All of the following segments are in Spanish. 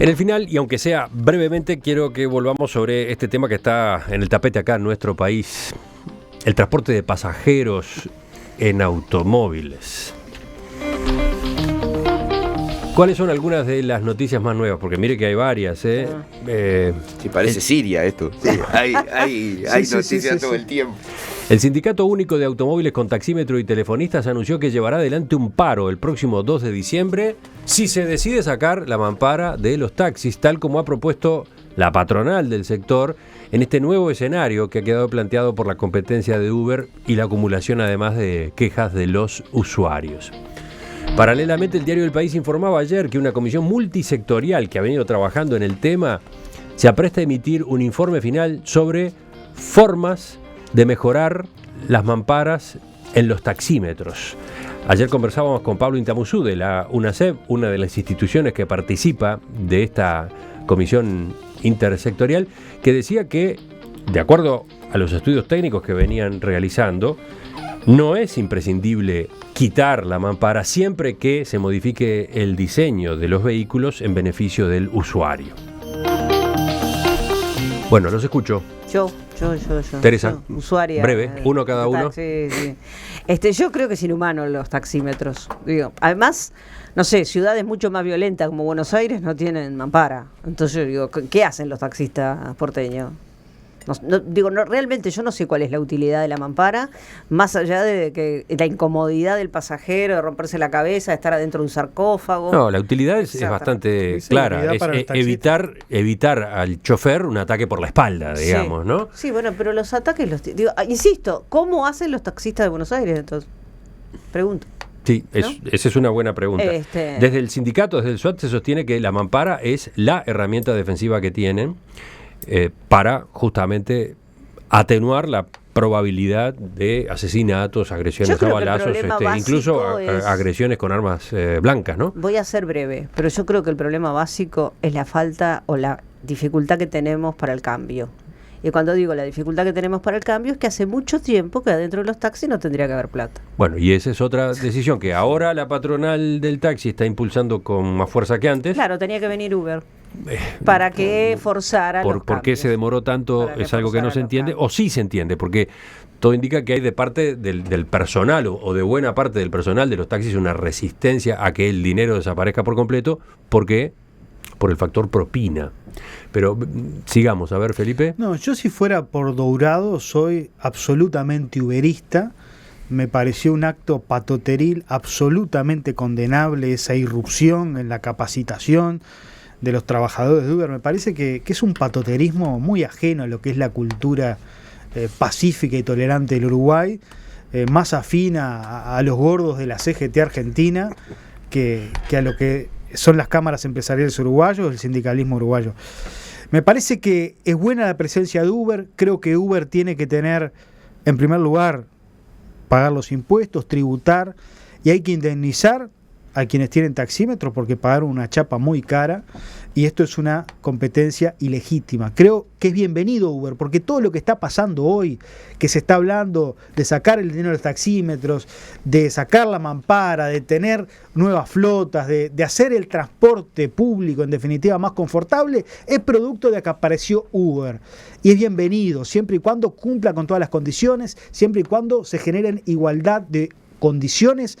En el final, y aunque sea brevemente, quiero que volvamos sobre este tema que está en el tapete acá en nuestro país, el transporte de pasajeros en automóviles. ¿Cuáles son algunas de las noticias más nuevas? Porque mire que hay varias, ¿eh? Sí, parece Siria esto. Sí, hay noticias todo el tiempo. El Sindicato Único de Automóviles con Taxímetro y Telefonistas anunció que llevará adelante un paro el próximo 2 de diciembre si se decide sacar la mampara de los taxis, tal como ha propuesto la patronal del sector en este nuevo escenario que ha quedado planteado por la competencia de Uber y la acumulación además de quejas de los usuarios. Paralelamente, el diario El País informaba ayer que una comisión multisectorial que ha venido trabajando en el tema se apresta a emitir un informe final sobre formas de mejorar las mamparas en los taxímetros. Ayer conversábamos con Pablo Intamuzú de la UNACEP, una de las instituciones que participa de esta comisión intersectorial, que decía que, de acuerdo a los estudios técnicos que venían realizando, no es imprescindible quitar la mampara siempre que se modifique el diseño de los vehículos en beneficio del usuario. Bueno, los escucho. Yo. Teresa, usuaria. Breve, uno cada uno. Sí. Yo creo que es inhumano los taxímetros. Digo, además, no sé, ciudades mucho más violentas como Buenos Aires no tienen mampara. Entonces yo digo, ¿qué hacen los taxistas porteños? Realmente yo no sé cuál es la utilidad de la mampara, más allá de que la incomodidad del pasajero, de romperse la cabeza, de estar adentro de un sarcófago. No, la utilidad es bastante clara, es evitar al chofer un ataque por la espalda, digamos, ¿no? Sí, bueno, pero los ataques, insisto, ¿cómo hacen los taxistas de Buenos Aires entonces? Pregunto. Sí, ¿no? Esa es una buena pregunta. Desde el sindicato, desde el SUAT, se sostiene que la mampara es la herramienta defensiva que tienen para justamente atenuar la probabilidad de asesinatos, agresiones a balazos, incluso agresiones con armas blancas, ¿no? Voy a ser breve, pero yo creo que el problema básico es la falta o la dificultad que tenemos para el cambio. Y cuando digo la dificultad que tenemos para el cambio es que hace mucho tiempo que adentro de los taxis no tendría que haber plata. Bueno, y esa es otra decisión que ahora la patronal del taxi está impulsando con más fuerza que antes. Claro, tenía que venir Uber. ¿Para qué forzar a los cambios? ¿Por qué se demoró tanto? Es algo que no se entiende, o sí se entiende, porque todo indica que hay de parte del personal o de buena parte del personal de los taxis una resistencia a que el dinero desaparezca por completo, porque por el factor propina. Pero sigamos, a ver, Felipe. No, yo si fuera por Dourado soy absolutamente uberista. Me pareció un acto patoteril absolutamente condenable esa irrupción en la capacitación de los trabajadores de Uber. Me parece que es un patoterismo muy ajeno a lo que es la cultura pacífica y tolerante del Uruguay, más afín a los gordos de la CGT argentina que a lo que son las cámaras empresariales uruguayos, el sindicalismo uruguayo. Me parece que es buena la presencia de Uber. Creo que Uber tiene que tener, en primer lugar, pagar los impuestos, tributar, y hay que indemnizar a quienes tienen taxímetros porque pagaron una chapa muy cara, y esto es una competencia ilegítima. Creo que es bienvenido Uber, porque todo lo que está pasando hoy, que se está hablando de sacar el dinero de los taxímetros, de sacar la mampara, de tener nuevas flotas, de hacer el transporte público en definitiva más confortable, es producto de que apareció Uber. Y es bienvenido, siempre y cuando cumpla con todas las condiciones, siempre y cuando se generen igualdad de condiciones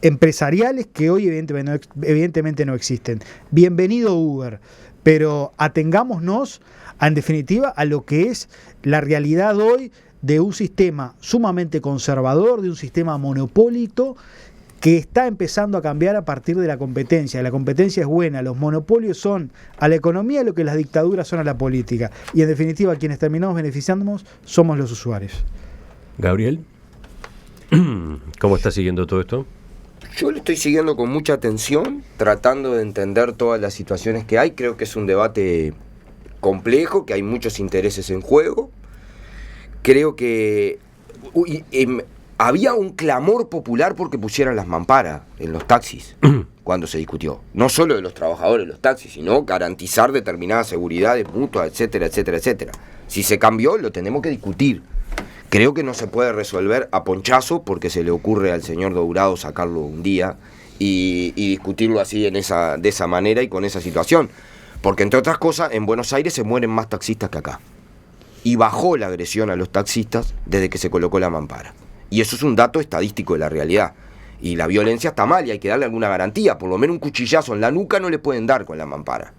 empresariales que hoy evidentemente no existen. Bienvenido Uber, pero atengámonos en definitiva a lo que es la realidad hoy de un sistema sumamente conservador, de un sistema monopólico que está empezando a cambiar a partir de la competencia. La competencia es buena, los monopolios son a la economía lo que las dictaduras son a la política, y en definitiva quienes terminamos beneficiándonos somos los usuarios. Gabriel, ¿cómo estás siguiendo todo esto? Yo lo estoy siguiendo con mucha atención, tratando de entender todas las situaciones que hay. Creo que es un debate complejo, que hay muchos intereses en juego. Creo que había un clamor popular porque pusieran las mamparas en los taxis cuando se discutió. No solo de los trabajadores de los taxis, sino garantizar determinadas seguridades mutuas, etcétera, etcétera, etcétera. Si se cambió, lo tenemos que discutir. Creo que no se puede resolver a ponchazo porque se le ocurre al señor Dourado sacarlo un día y discutirlo así de esa manera y con esa situación. Porque entre otras cosas, en Buenos Aires se mueren más taxistas que acá. Y bajó la agresión a los taxistas desde que se colocó la mampara. Y eso es un dato estadístico de la realidad. Y la violencia está mal y hay que darle alguna garantía. Por lo menos un cuchillazo en la nuca no le pueden dar con la mampara.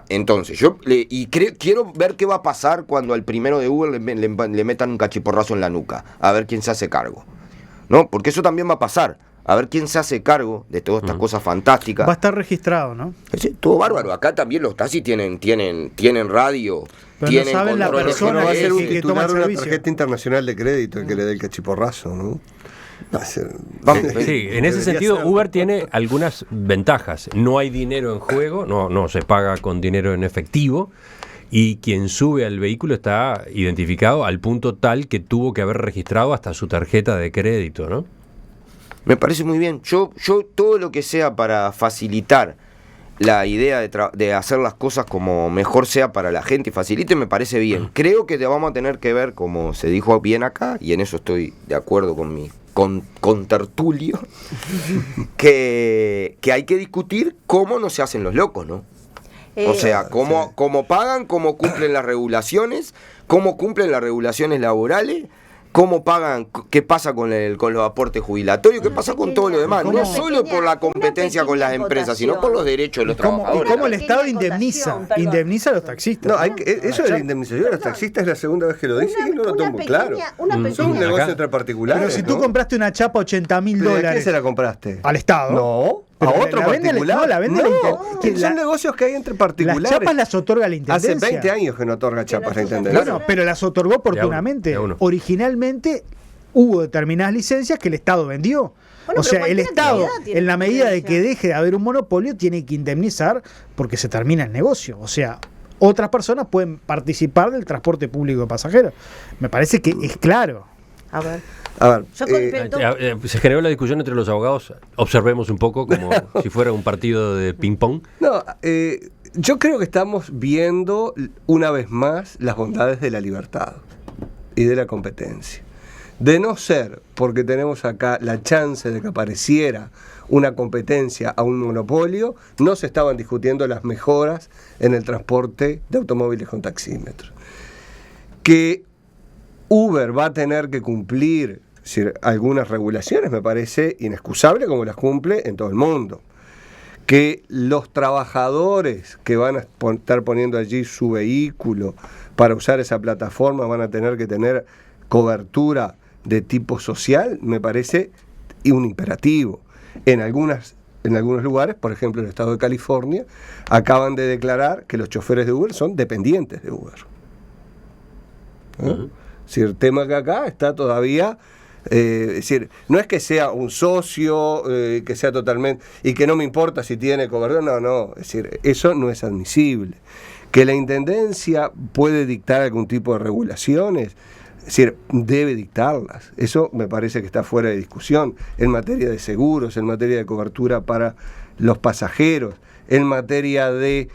Entonces, quiero ver qué va a pasar cuando al primero de Uber le metan un cachiporrazo en la nuca. A ver quién se hace cargo. ¿No? Porque eso también va a pasar. A ver quién se hace cargo de todas estas cosas fantásticas. Va a estar registrado, ¿no? Todo bárbaro. Acá también los taxis tienen radio, pero tienen no saben la control persona no va a ser un que toma el titular de una servicio. tarjeta internacional de crédito el que le dé el cachiporrazo, ¿no? Va a ser- Sí, en ese sentido Uber tiene algunas ventajas. No hay dinero en juego, no se paga con dinero en efectivo, y quien sube al vehículo está identificado al punto tal que tuvo que haber registrado hasta su tarjeta de crédito, ¿no? Me parece muy bien. Yo todo lo que sea para facilitar la idea de hacer las cosas como mejor sea para la gente y facilite, me parece bien. Creo que te vamos a tener que ver, como se dijo bien acá, y en eso estoy de acuerdo con mi contertulio, que hay que discutir cómo no se hacen los locos, ¿no? O sea, cómo pagan, cómo cumplen las regulaciones, cómo cumplen las regulaciones laborales, cómo pagan, qué pasa con los aportes jubilatorios, qué pasa con todo lo demás. No solo por la competencia con las empresas, sino por los derechos de los ¿Y cómo trabajadores. el Estado indemniza a los taxistas? No, eso de la indemnización de los taxistas es la segunda vez que lo dice y no lo tomo claro. Es un negocio entre particulares. Pero si tú ¿no? compraste una chapa $80.000 ¿Pero ¿de quién se la compraste? al Estado. No, a Pero otro la vende- particular. no, la vende son negocios que hay entre particulares. Las chapas las otorga la Intendencia. Hace 20 años que no otorga chapas la Intendencia. Bueno, pero las otorgó oportunamente. De a uno. Originalmente hubo determinadas licencias que el Estado vendió. Bueno, O sea, pero el cualquier Estado, actividad tiene en la medida de licencia. que deje de haber un monopolio, tiene que indemnizar porque se termina el negocio. O sea, otras personas pueden participar del transporte público de pasajeros. Me parece que es claro. A ver. A ver, Yo con- Se generó la discusión entre los abogados. Observemos un poco como si fuera un partido de ping-pong. no, yo creo que estamos viendo una vez más las bondades de la libertad y de la competencia. De no ser porque tenemos acá la chance de que apareciera una competencia a un monopolio, no se estaban discutiendo las mejoras en el transporte de automóviles con taxímetros. Que Uber va a tener que cumplir algunas regulaciones, me parece inexcusable como las cumple en todo el mundo. Que los trabajadores que van a estar poniendo allí su vehículo para usar esa plataforma van a tener que tener cobertura de tipo social, me parece un imperativo. En algunos lugares, por ejemplo en el estado de California, acaban de declarar que los choferes de Uber son dependientes de Uber. Si el tema que acá está todavía, es decir, no es que sea un socio, que sea totalmente, y que no me importa si tiene cobertura, no, es decir, eso no es admisible. Que la Intendencia puede dictar algún tipo de regulaciones, es decir, debe dictarlas. Eso me parece que está fuera de discusión. En materia de seguros, en materia de cobertura para los pasajeros, en materia de,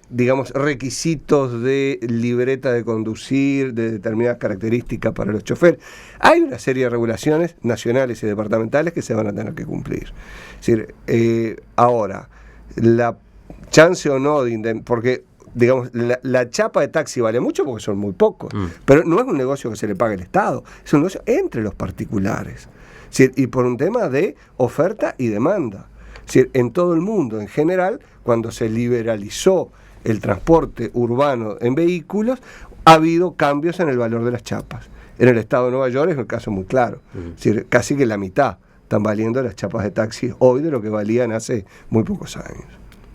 digamos, requisitos de libreta de conducir, de determinadas características para los choferes. Hay una serie de regulaciones nacionales y departamentales que se van a tener que cumplir. Es decir, ahora, la chance o no de porque digamos, la chapa de taxi vale mucho porque son muy pocos, pero no es un negocio que se le pague el Estado, es un negocio entre los particulares, ¿sí? Y por un tema de oferta y demanda. ¿Sí? En todo el mundo, en general, cuando se liberalizó el transporte urbano en vehículos, ha habido cambios en el valor de las chapas. En el estado de Nueva York es un caso muy claro, es decir, casi que la mitad están valiendo las chapas de taxi hoy de lo que valían hace muy pocos años.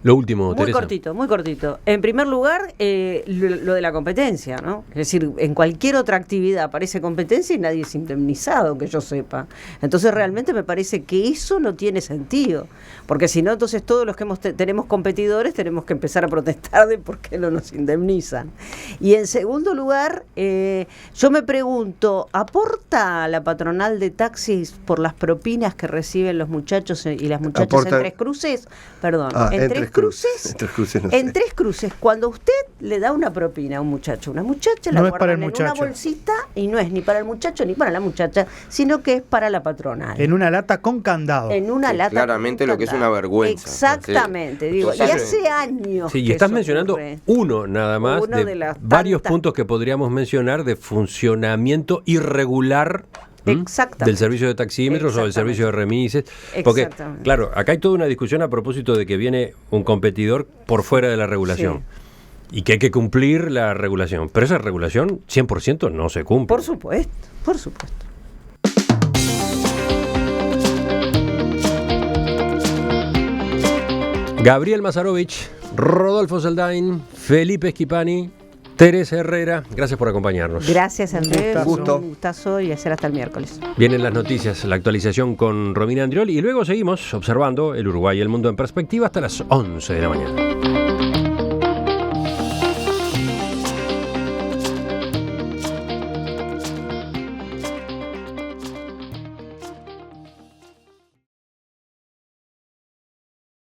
Lo último, Muy Teresa. cortito, muy cortito. En primer lugar, lo de la competencia, ¿no? Es decir, en cualquier otra actividad aparece competencia y nadie es indemnizado, que yo sepa. Entonces realmente me parece que eso no tiene sentido. Porque si no, entonces todos los que tenemos competidores tenemos que empezar a protestar de por qué no nos indemnizan. Y en segundo lugar, yo me pregunto, ¿aporta la patronal de taxis por las propinas que reciben los muchachos y las muchachas Aporta. en Tres Cruces? Perdón, En Tres cruces, En 3 cruces no sé. en 3 cruces, cuando usted le da una propina a un muchacho, una muchacha la No es para guardan el en una muchacho. bolsita y no es ni para el muchacho ni para la muchacha, sino que es para la patronal. En una lata con candado. En una Sí, lata. claramente lo que es una vergüenza. Exactamente, digo, y Entonces, hace años. Sí, y que estás eso mencionando ocurre. uno nada más Uno de de las varios tantas- puntos que podríamos mencionar de funcionamiento irregular Exactamente. del servicio de taxímetros o del servicio de remises. Porque, Exactamente. claro, acá hay toda una discusión a propósito de que viene un competidor por fuera de la regulación. Y que hay que cumplir la regulación. Pero esa regulación 100% no se cumple. Por supuesto, por supuesto. Gabriel Mazarovich, Rodolfo Saldain, Felipe Schipani, Teresa Herrera, gracias por acompañarnos. Gracias, Andrés. gustazo. Un gustazo y hacer hasta el miércoles. Vienen las noticias, la actualización con Romina Andrioli y luego seguimos observando el Uruguay y el mundo en perspectiva hasta las 11 de la mañana.